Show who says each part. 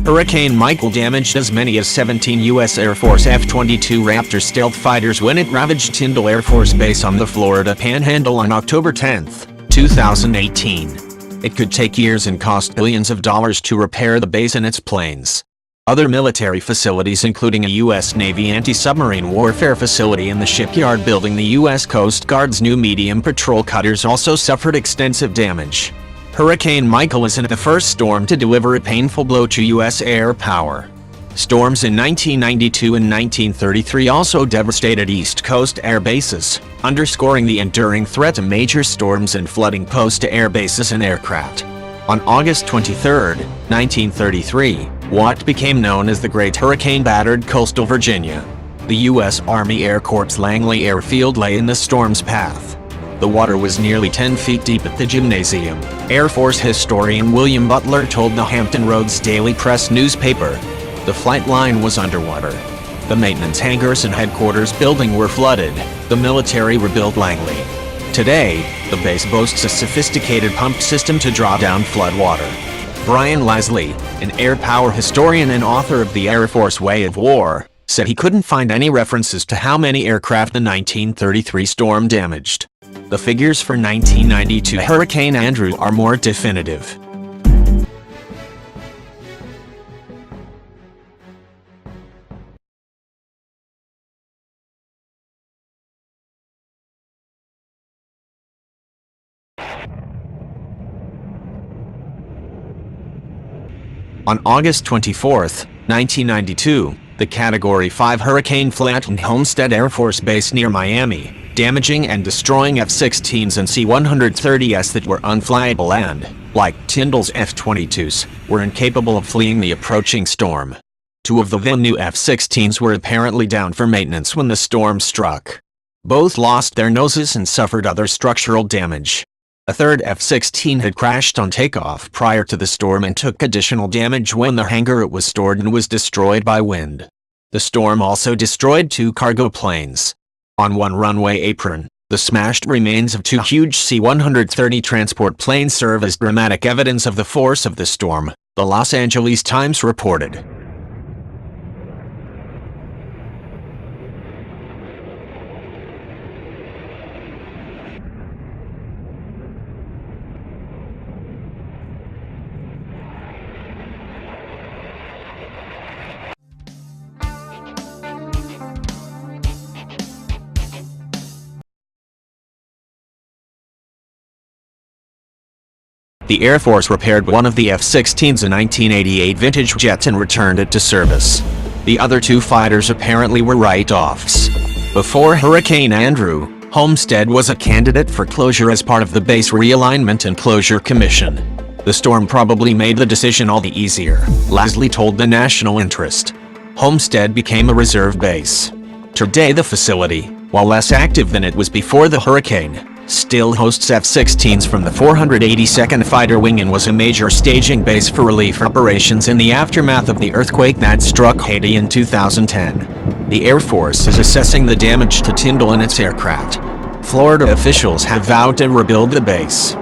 Speaker 1: Hurricane Michael damaged as many as 17 U.S. Air Force F-22 Raptor stealth fighters when it ravaged Tyndall Air Force Base on the Florida Panhandle on October 10, 2018. It could take years and cost billions of dollars to repair the base and its planes. Other military facilities, including a U.S. Navy anti-submarine warfare facility and the shipyard building the U.S. Coast Guard's new medium patrol cutters, also suffered extensive damage. Hurricane Michael isn't the first storm to deliver a painful blow to U.S. air power. Storms in 1992 and 1933 also devastated East Coast air bases, underscoring the enduring threat to major storms and flooding post-air bases and aircraft. On August 23, 1933, what became known as the Great Hurricane battered coastal Virginia. The U.S. Army Air Corps Langley Airfield lay in the storm's path. The water was nearly 10 feet deep at the gymnasium, Air Force historian William Butler told the Hampton Roads Daily Press newspaper. The flight line was underwater. The maintenance hangars and headquarters building were flooded. The military rebuilt Langley. Today, the base boasts a sophisticated pump system to draw down flood water. Brian Leslie, an air power historian and author of The Air Force Way of War, said he couldn't find any references to how many aircraft the 1933 storm damaged. The figures for 1992 Hurricane Andrew are more definitive. On August 24, 1992, the Category 5 hurricane flattened Homestead Air Force Base near Miami, damaging and destroying F-16s and C-130s that were unflyable and, like Tyndall's F-22s, were incapable of fleeing the approaching storm. Two of the then new F-16s were apparently down for maintenance when the storm struck. Both lost their noses and suffered other structural damage. A third F-16 had crashed on takeoff prior to the storm and took additional damage when the hangar it was stored in was destroyed by wind. The storm also destroyed two cargo planes. On one runway apron, the smashed remains of two huge C-130 transport planes serve as dramatic evidence of the force of the storm, the Los Angeles Times reported. The Air Force repaired one of the F-16s, a 1988 vintage jet, and returned it to service. The other two fighters apparently were write-offs. Before Hurricane Andrew, Homestead was a candidate for closure as part of the Base Realignment and Closure Commission. The storm probably made the decision all the easier, Leslie told the National Interest. Homestead became a reserve base. Today the facility, while less active than it was before the hurricane, still hosts F-16s from the 482nd Fighter Wing and was a major staging base for relief operations in the aftermath of the earthquake that struck Haiti in 2010. The Air Force is assessing the damage to Tyndall and its aircraft. Florida officials have vowed to rebuild the base.